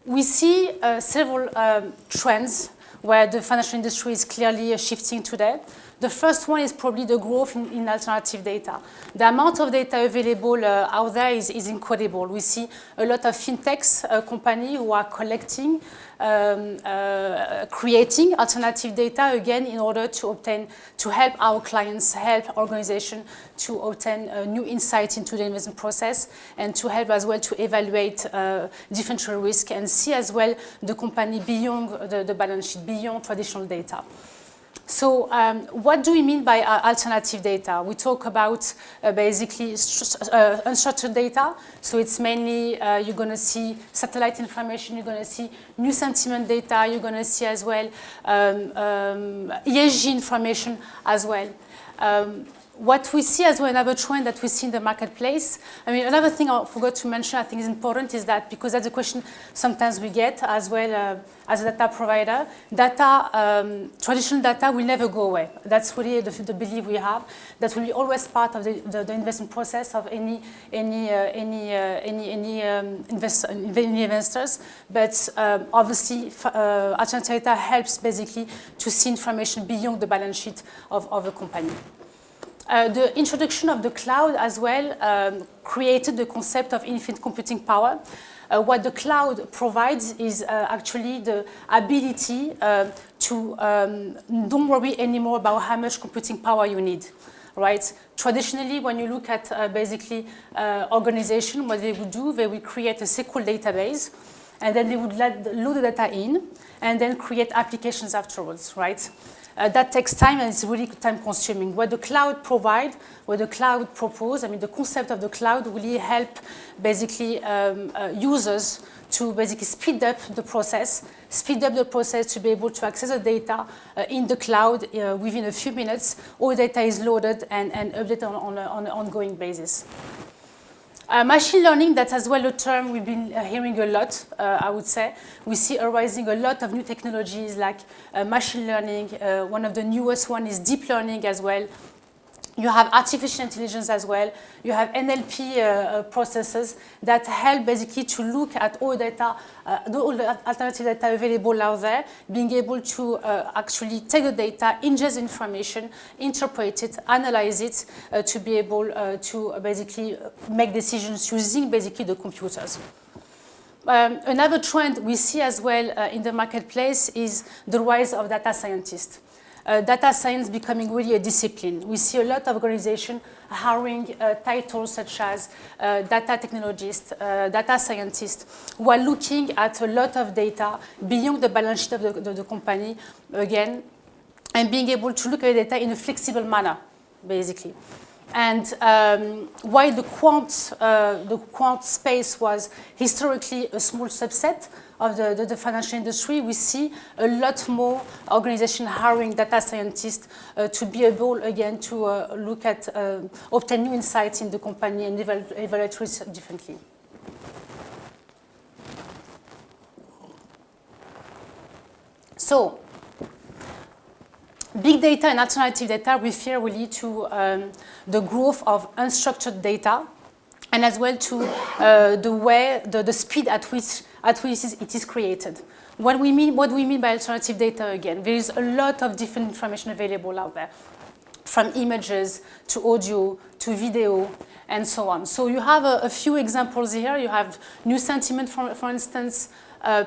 we see several trends where the financial industry is clearly shifting today. The first one is probably the growth in alternative data. The amount of data available out there is incredible. We see a lot of fintechs companies who are collecting, creating alternative data, again, in order to help our clients, help organizations to obtain new insight into the investment process and to help as well to evaluate differential risk and see as well the company beyond the balance sheet, beyond traditional data. So what do we mean by alternative data? We talk about basically unstructured data. So it's mainly you're going to see satellite information, you're going to see new sentiment data, you're going to see as well ESG information as well. What we see as well, another trend that we see in the marketplace, I mean, another thing I forgot to mention, I think is important, is that, because that's a question sometimes we get as well as a data provider, traditional data will never go away. That's really the belief we have. That will be always part of the investment process of any investors. But obviously, alternative data helps basically to see information beyond the balance sheet of a company. The introduction of the cloud as well created the concept of infinite computing power. What the cloud provides is actually the ability to don't worry anymore about how much computing power you need, right? Traditionally, when you look at basically organization, what they would do, they would create a SQL database, and then they would load the data in, and then create applications afterwards, right? That takes time and it's really time consuming. What the cloud provides, what the cloud proposes, I mean the concept of the cloud really help basically users to basically speed up the process to be able to access the data in the cloud within a few minutes. All data is loaded and updated on an ongoing basis. Machine learning, that's as well a term we've been hearing a lot, I would say. We see arising a lot of new technologies like machine learning. One of the newest one is deep learning as well. You have artificial intelligence as well. You have NLP processes that help basically to look at all data, all the alternative data available out there, being able to actually take the data, ingest information, interpret it, analyze it, to be able to basically make decisions using basically the computers. Another trend we see as well in the marketplace is the rise of data scientists. Data science becoming really a discipline. We see a lot of organizations hiring titles such as data technologists, data scientists, who are looking at a lot of data beyond the balance sheet of the company, again, and being able to look at the data in a flexible manner, basically. And while the quant space was historically a small subset of the financial industry, we see a lot more organizations hiring data scientists to be able, again, to look at, obtain new insights in the company and evaluate risk differently. So, big data and alternative data refer really to the growth of unstructured data, and as well to the speed at which it is created. What do we mean by alternative data again? There is a lot of different information available out there, from images to audio to video and so on. So you have a few examples here. You have new sentiment, for instance,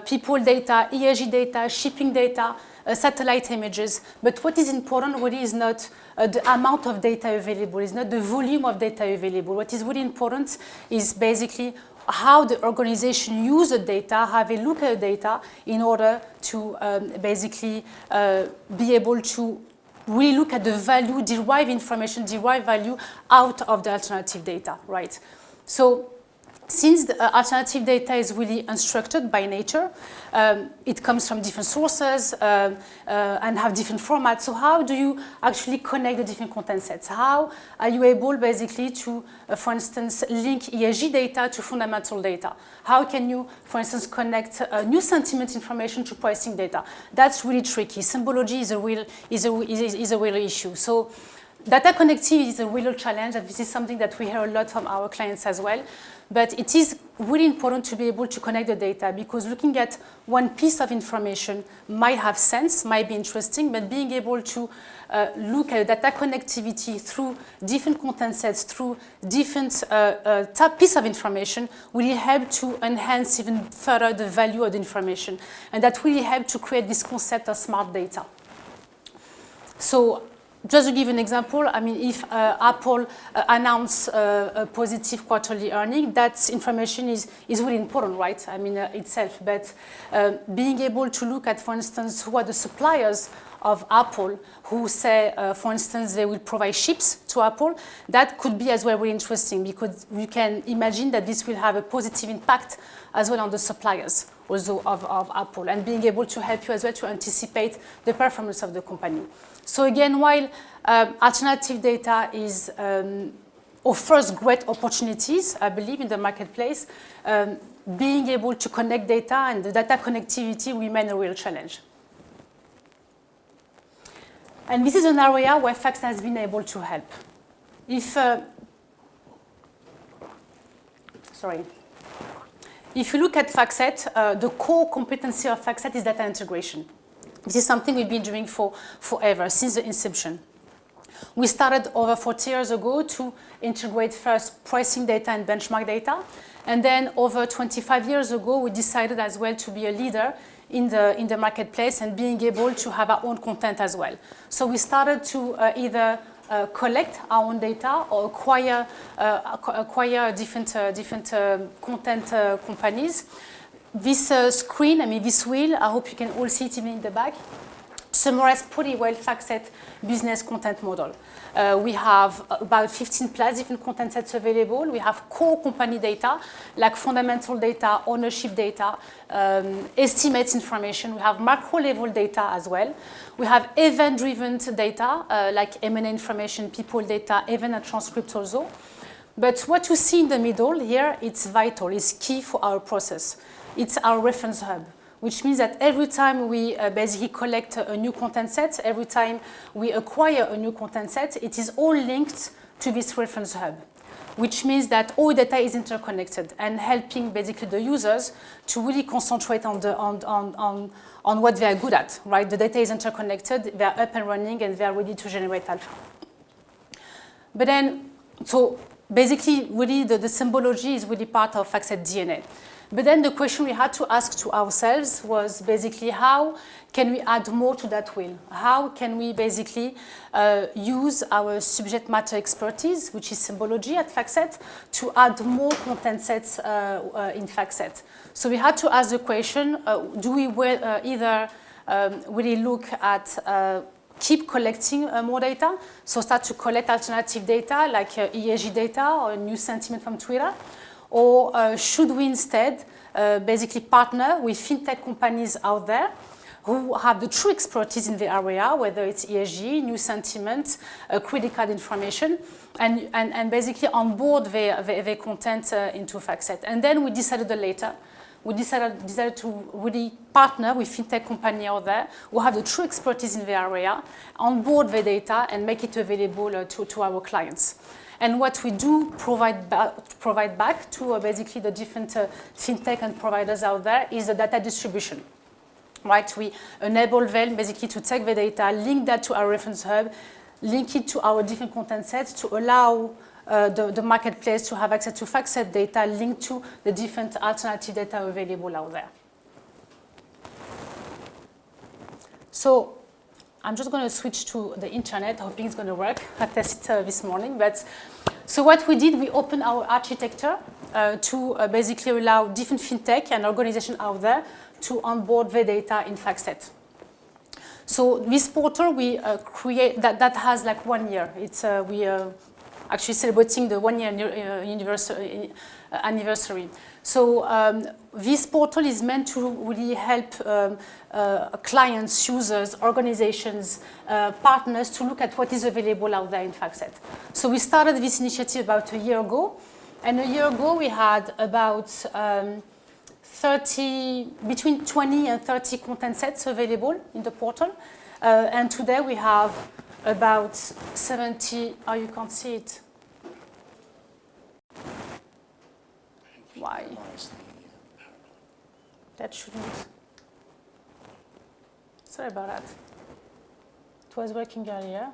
people data, ESG data, shipping data, satellite images. But what is important really is not the amount of data available, is not the volume of data available. What is really important is basically how the organization use the data, how they look at the data in order to basically be able to really look at the value, derive information, derive value out of the alternative data, right? So since the alternative data is really unstructured by nature, it comes from different sources and have different formats. So how do you actually connect the different content sets? How are you able basically to, for instance, link ESG data to fundamental data? How can you, for instance, connect new sentiment information to pricing data? That's really tricky. Symbology is a real issue. So Data connectivity is a real challenge, and this is something that we hear a lot from our clients as well. But it is really important to be able to connect the data, because looking at one piece of information might have sense, might be interesting, but being able to look at data connectivity through different content sets, through different piece of information, will help to enhance even further the value of the information. And that really help to create this concept of smart data. So, just to give an example, I mean, if Apple announce a positive quarterly earning, that information is really important, right? I mean, itself. But being able to look at, for instance, who are the suppliers of Apple who say, for instance, they will provide chips to Apple, that could be as well really interesting, because you can imagine that this will have a positive impact as well on the suppliers also of Apple, and being able to help you as well to anticipate the performance of the company. So again, while alternative data offers great opportunities, I believe, in the marketplace, being able to connect data and the data connectivity remain a real challenge. And this is an area where FactSet has been able to help. If you look at FactSet, the core competency of FactSet is data integration. This is something we've been doing forever, since the inception. We started over 40 years ago to integrate first pricing data and benchmark data. And then over 25 years ago, we decided as well to be a leader in the marketplace and being able to have our own content as well. So we started to either collect our own data or acquire different content companies. This screen, I mean this wheel, I hope you can all see it even in the back, summarizes pretty well FactSet business content model. We have about 15 plus different content sets available. We have core company data, like fundamental data, ownership data, estimates information. We have macro level data as well. We have event-driven data, like M&A information, people data, event and transcript also. But what you see in the middle here, it's vital, it's key for our process. It's our reference hub, which means that every time we basically collect a new content set, every time we acquire a new content set, it is all linked to this reference hub, which means that all data is interconnected and helping basically the users to really concentrate on what they are good at, right? The data is interconnected, they are up and running, and they are ready to generate alpha. But then, so basically, really the symbology is really part of FactSet DNA. But then the question we had to ask to ourselves was basically, how can we add more to that wheel? How can we basically use our subject matter expertise, which is symbology at FactSet, to add more content sets in FactSet? So we had to ask the question, do we either really look at keep collecting more data, so start to collect alternative data like ESG data or news sentiment from Twitter, or should we instead basically partner with fintech companies out there who have the true expertise in the area, whether it's ESG, news sentiment, credit card information, and basically onboard their content into FactSet. And then we decided later, we decided to really partner with fintech company out there who have the true expertise in the area, onboard the data, and make it available to our clients. And what we do provide back to basically the different fintech and providers out there is the data distribution. Right? We enable them basically to take the data, link that to our reference hub, link it to our different content sets to allow the marketplace to have access to FactSet data linked to the different alternative data available out there. So I'm just going to switch to the internet, hoping it's going to work. I tested this morning. So what we did, we opened our architecture to basically allow different fintech and organizations out there to onboard the data in FactSet. So this portal we create that has like 1 year. It's we are actually celebrating the 1 year anniversary. So this portal is meant to really help clients, users, organizations, partners to look at what is available out there in FactSet. So we started this initiative about a year ago, and a year ago we had about between 20 and 30 content sets available in the portal, and today we have about 70, oh, you can't see it. Why? That shouldn't. Sorry about that. It was working earlier.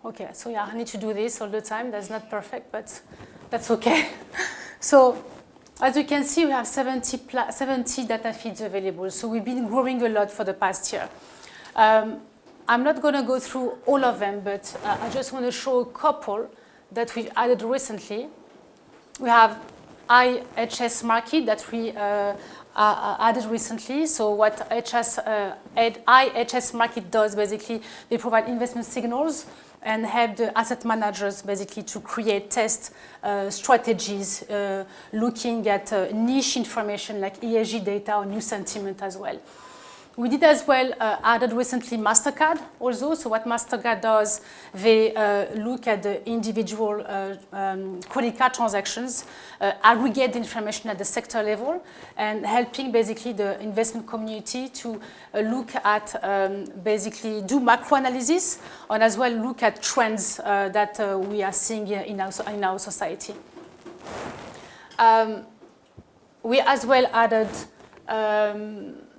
Okay, so yeah, I need to do this all the time. That's not perfect, but that's okay. So as you can see, we have 70 data feeds available. So we've been growing a lot for the past year. I'm not going to go through all of them, but I just want to show a couple that we've added recently. We have IHS Markit that we added recently. So what IHS Markit does, basically, they provide investment signals and help the asset managers basically to create test strategies looking at niche information like ESG data or new sentiment as well. We did as well added recently MasterCard also. So what MasterCard does, they look at the individual credit card transactions, aggregate the information at the sector level, and helping basically the investment community to look at basically do macro analysis and as well look at trends that we are seeing in our society. We as well added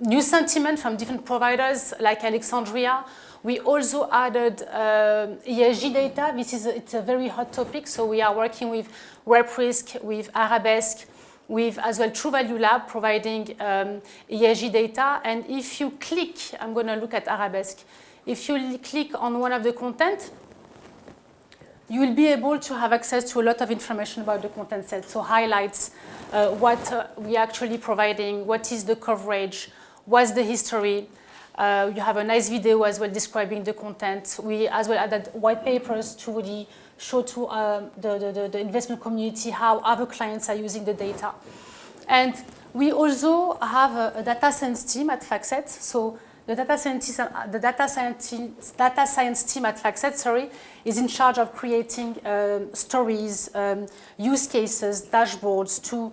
new sentiment from different providers like Alexandria. We also added ESG data. It's a very hot topic, so we are working with RepRisk, with Arabesque, with as well True Value Lab providing ESG data. And if you click, I'm going to look at Arabesque. If you click on one of the content, you will be able to have access to a lot of information about the content set. So highlights, what we are actually providing, what is the coverage, what's the history. You have a nice video as well describing the content. We as well added white papers to really show to the investment community how other clients are using the data. And we also have a data science team at FactSet. So the data science team at FactSet, is in charge of creating stories, use cases, dashboards to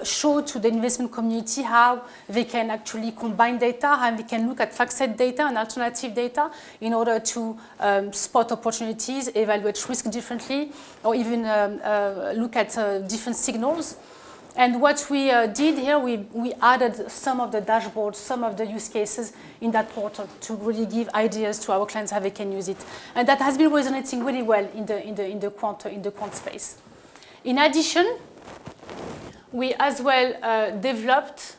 show to the investment community how they can actually combine data, how they can look at FactSet data and alternative data in order to spot opportunities, evaluate risk differently, or even look at different signals. And what we did here, we added some of the dashboards, some of the use cases in that portal to really give ideas to our clients how they can use it. And that has been resonating really well in the quant space. In addition, we as well developed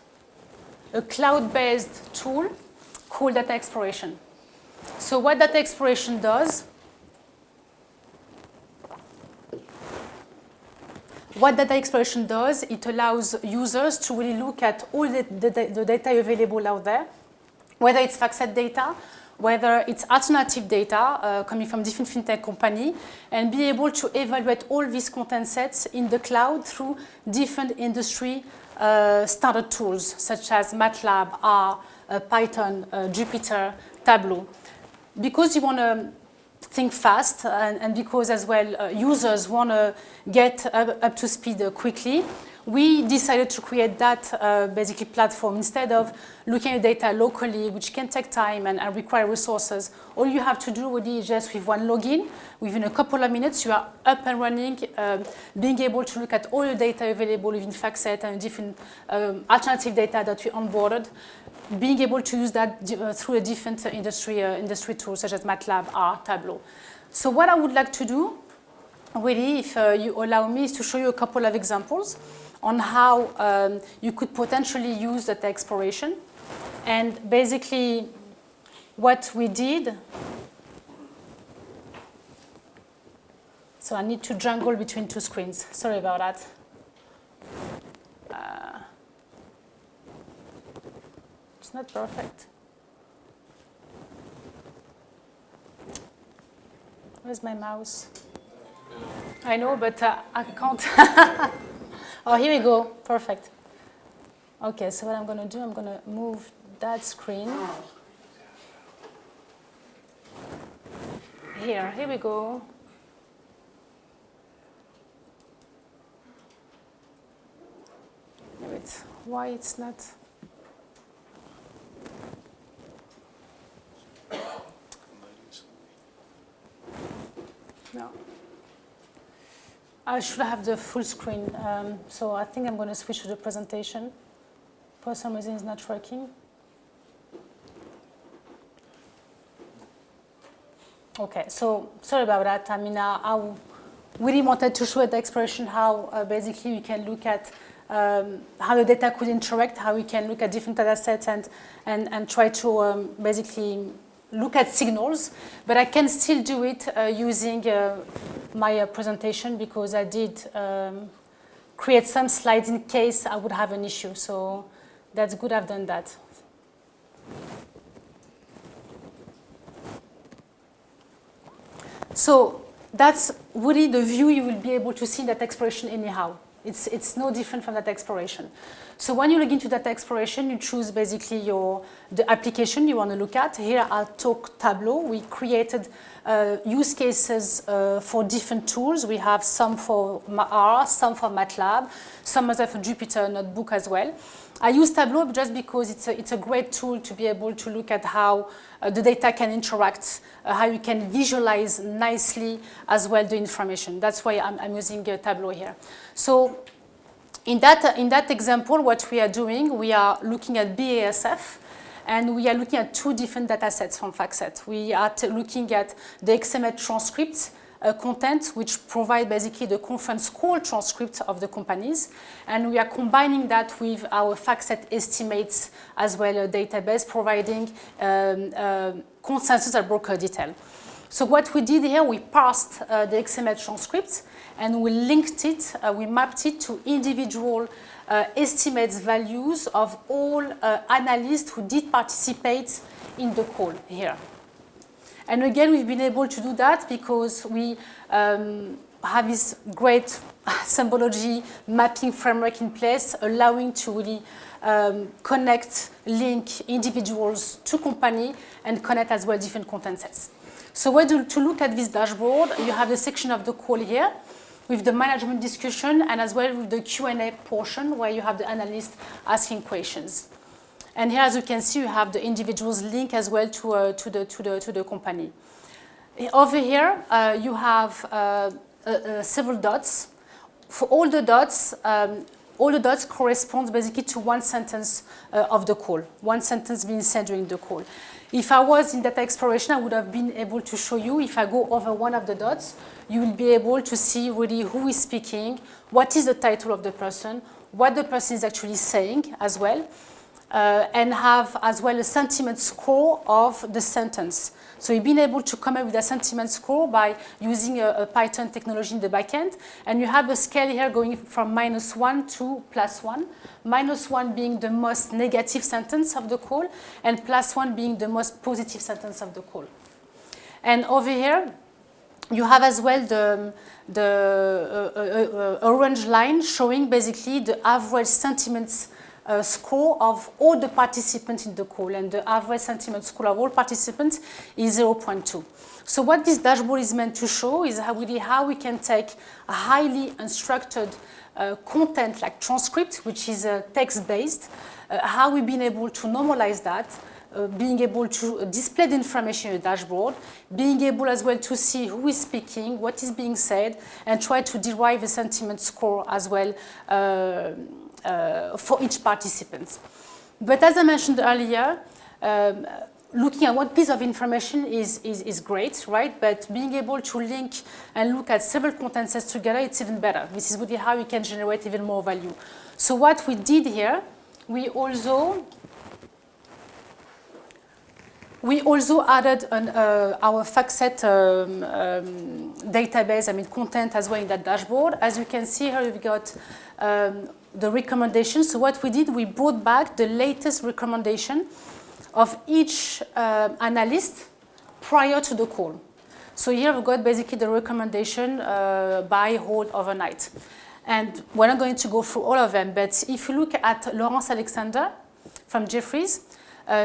a cloud-based tool called Data Exploration. So what Data Exploration does, it allows users to really look at all the data available out there, whether it's FactSet data, whether it's alternative data coming from different fintech companies, and be able to evaluate all these content sets in the cloud through different industry standard tools, such as MATLAB, R, Python, Jupyter, Tableau. Because you want to think fast and because as well users want to get up to speed quickly, we decided to create that basically platform. Instead of looking at data locally, which can take time and require resources, all you have to do really is just with one login, within a couple of minutes, you are up and running, being able to look at all the data available within FactSet and different alternative data that we onboarded, being able to use that through a different industry tools such as MATLAB, R, Tableau. So what I would like to do, really, if you allow me, is to show you a couple of examples on how you could potentially use data exploration. And basically, what we did, so I need to juggle between two screens. Sorry about that. It's not perfect. Where's my mouse? I know, but I can't. Oh, here we go. Perfect. Okay, so what I'm going to do, I'm going to move that screen. Here we go. Wait, why it's not? I should have the full screen, so I think I'm going to switch to the presentation. For some reason, it's not working. Okay, so sorry about that. I mean, I really wanted to show the expression how basically we can look at how the data could interact, how we can look at different data sets and try to basically look at signals. But I can still do it using my presentation because I did create some slides in case I would have an issue. So that's good I've done that. So that's really the view you will be able to see in that expression anyhow. It's no different from that exploration. So when you log into that exploration, you choose basically the application you want to look at. Here I'll talk Tableau. We created use cases for different tools. We have some for R, some for MATLAB, some other for Jupyter Notebook as well. I use Tableau just because it's a great tool to be able to look at how the data can interact, how you can visualize nicely as well the information. That's why I'm using Tableau here. So in that example, what we are doing, we are looking at BASF, and we are looking at two different data sets from FactSet. We are looking at the XML transcripts content, which provide basically the conference call transcript of the companies. And we are combining that with our FactSet estimates as well, a database providing consensus at broker detail. So what we did here, we parsed the XML transcripts and we linked it, we mapped it to individual estimates values of all analysts who did participate in the call here. And again, we've been able to do that because we have this great symbology mapping framework in place, allowing to really connect, link individuals to company and connect as well different content sets. So to look at this dashboard, you have the section of the call here with the management discussion and as well with the Q&A portion where you have the analyst asking questions. And here, as you can see, you have the individual's link as well to the company. Over here, you have several dots. For all the dots correspond basically to one sentence of the call, one sentence being said during the call. If I was in data exploration, I would have been able to show you, if I go over one of the dots, you will be able to see really who is speaking, what is the title of the person, what the person is actually saying as well. And have as well a sentiment score of the sentence. So you've been able to come up with a sentiment score by using a Python technology in the backend. And you have a scale here going from -1 to +1. -1 being the most negative sentence of the call, and +1 being the most positive sentence of the call. And over here, you have as well the orange line showing basically the average sentiments score of all the participants in the call, and the average sentiment score of all participants is 0.2. So what this dashboard is meant to show is how we can take a highly unstructured content like transcript, which is text-based, how we've been able to normalize that, being able to display the information in the dashboard, being able as well to see who is speaking, what is being said, and try to derive a sentiment score as well for each participant. But as I mentioned earlier, looking at one piece of information is great, right? But being able to link and look at several content sets together, it's even better. This is really how we can generate even more value. So what we did here, we also added our FactSet database, content as well in that dashboard. As you can see here, we've got the recommendations. So what we did, we brought back the latest recommendation of each analyst prior to the call. So here we've got basically the recommendation buy, hold, overnight. And we're not going to go through all of them, but if you look at Laurence Alexander from Jefferies,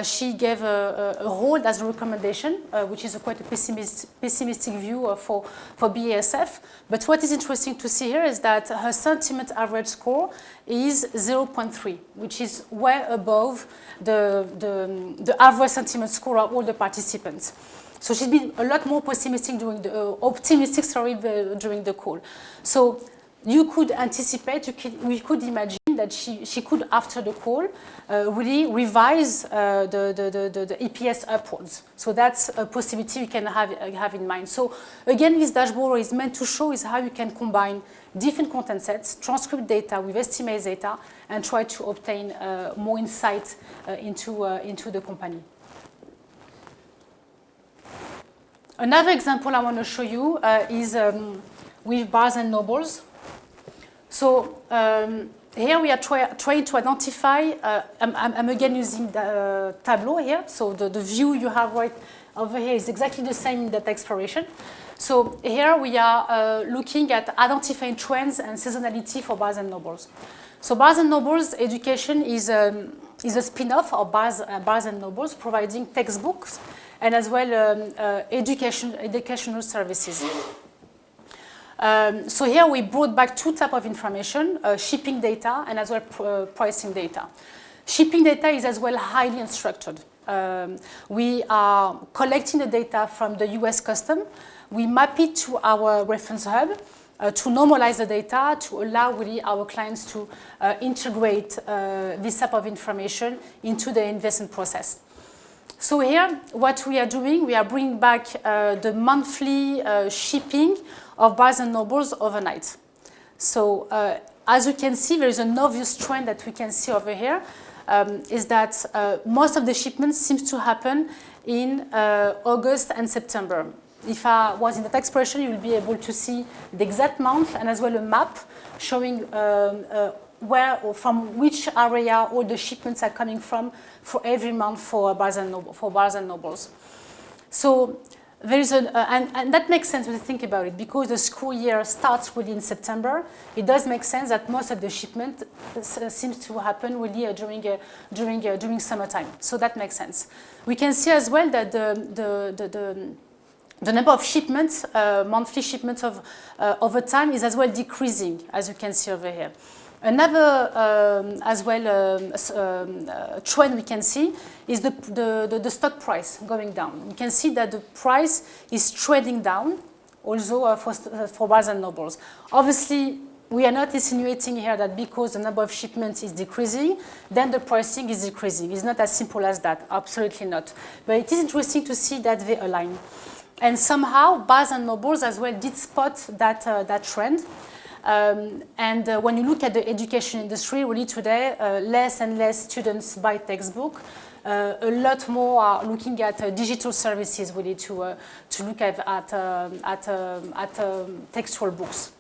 she gave a hold as a recommendation, which is quite a pessimistic view for BASF. But what is interesting to see here is that her sentiment average score is 0.3, which is way above the average sentiment score of all the participants. So she's been a lot more pessimistic optimistic during the call. So you could anticipate, we could imagine that she could, after the call, really revise the EPS upwards. So that's a possibility you can have in mind. So again, this dashboard is meant to show is how you can combine different content sets, transcript data with estimate data, and try to obtain more insight into the company. Another example I want to show you is with Barnes & Nobles. So here we are trying to identify, I'm again using the Tableau here, so the view you have right over here is exactly the same in data exploration. So here we are looking at identifying trends and seasonality for Barnes & Nobles. So Barnes & Nobles Education is a spin-off of Barnes & Nobles, providing textbooks and as well educational services. So here we brought back two types of information, shipping data and as well pricing data. Shipping data is as well highly unstructured. We are collecting the data from the US Custom. We map it to our reference hub to normalize the data, to allow really our clients to integrate this type of information into the investment process. So here, what we are doing, we are bringing back the monthly shipping of Barnes & Nobles overnight. So as you can see, there is an obvious trend that we can see over here, is that most of the shipments seems to happen in August and September. If I was in that expression, you will be able to see the exact month and as well a map showing where or from which area all the shipments are coming from for every month for Barnes & Nobles. So there is and that makes sense when you think about it, because the school year starts really in September. It does make sense that most of the shipment seems to happen really during summertime. So that makes sense. We can see as well that the number of shipments, monthly shipments over time is as well decreasing, as you can see over here. Another as well trend we can see is the stock price going down. We can see that the price is trading down also for Barnes & Nobles. Obviously, we are not insinuating here that because the number of shipments is decreasing, then the pricing is decreasing. It's not as simple as that, absolutely not. But it is interesting to see that they align. And somehow, Barnes & Nobles as well did spot that trend. When you look at the education industry, really today, less and less students buy textbook. A lot more are looking at digital services really to look at textual books.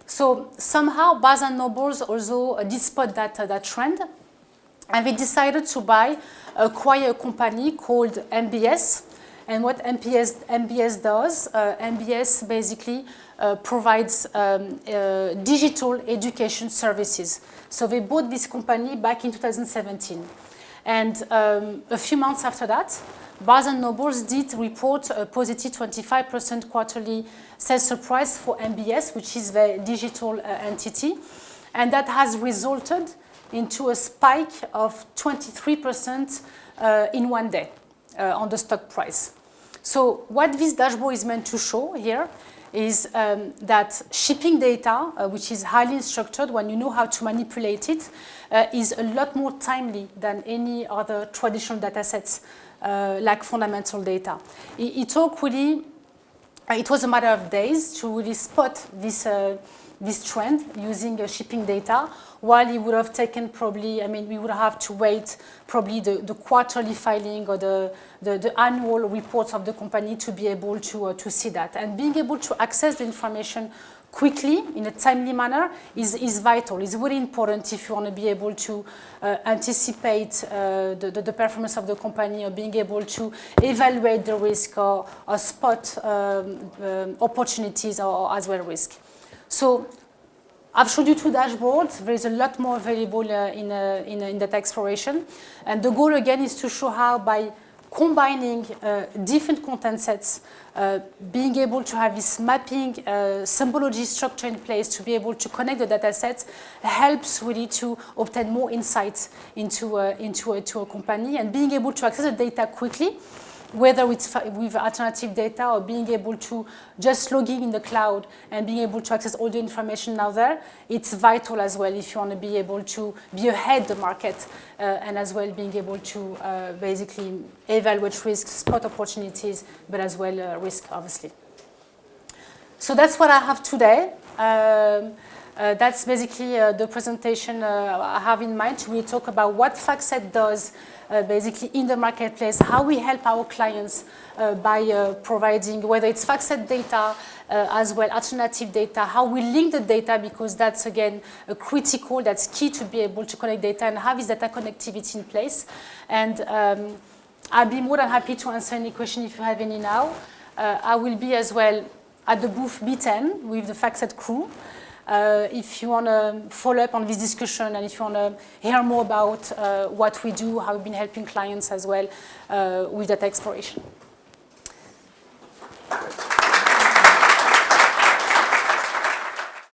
So somehow, Barnes & Nobles also did spot that trend, and they decided to acquire a company called MBS. And what MBS does, MBS basically provides digital education services. So they bought this company back in 2017. And a few months after that, Barnes & Nobles did report a positive 25% quarterly sales surprise for MBS, which is the digital entity. And that has resulted into a spike of 23% in one day on the stock price. So what this dashboard is meant to show here is that shipping data, which is highly structured when you know how to manipulate it, is a lot more timely than any other traditional data sets like fundamental data. It was a matter of days to really spot this trend using shipping data, while it would have taken probably, we would have to wait probably the quarterly filing or the annual reports of the company to be able to see that. And being able to access the information quickly in a timely manner is vital. It's very important if you want to be able to anticipate the performance of the company, or being able to evaluate the risk or spot opportunities or as well risk. So I've showed you two dashboards. There is a lot more available in data exploration. And the goal, again, is to show how by combining different content sets, being able to have this mapping symbology structure in place to be able to connect the data sets helps really to obtain more insights into a company. And being able to access the data quickly whether it's with alternative data or being able to just logging in the cloud and being able to access all the information now there, it's vital as well if you want to be able to be ahead the market and as well being able to basically evaluate risks, spot opportunities, but as well risk, obviously. So that's what I have today. That's basically the presentation I have in mind. We talk about what FactSet does basically in the marketplace, how we help our clients by providing, whether it's FactSet data, as well alternative data, how we link the data, because that's, again, critical, that's key to be able to connect data and have this data connectivity in place. And I'll be more than happy to answer any question if you have any now. I will be as well at the booth B10 with the FactSet crew. If you want to follow up on this discussion and if you want to hear more about what we do, how we've been helping clients as well with data exploration.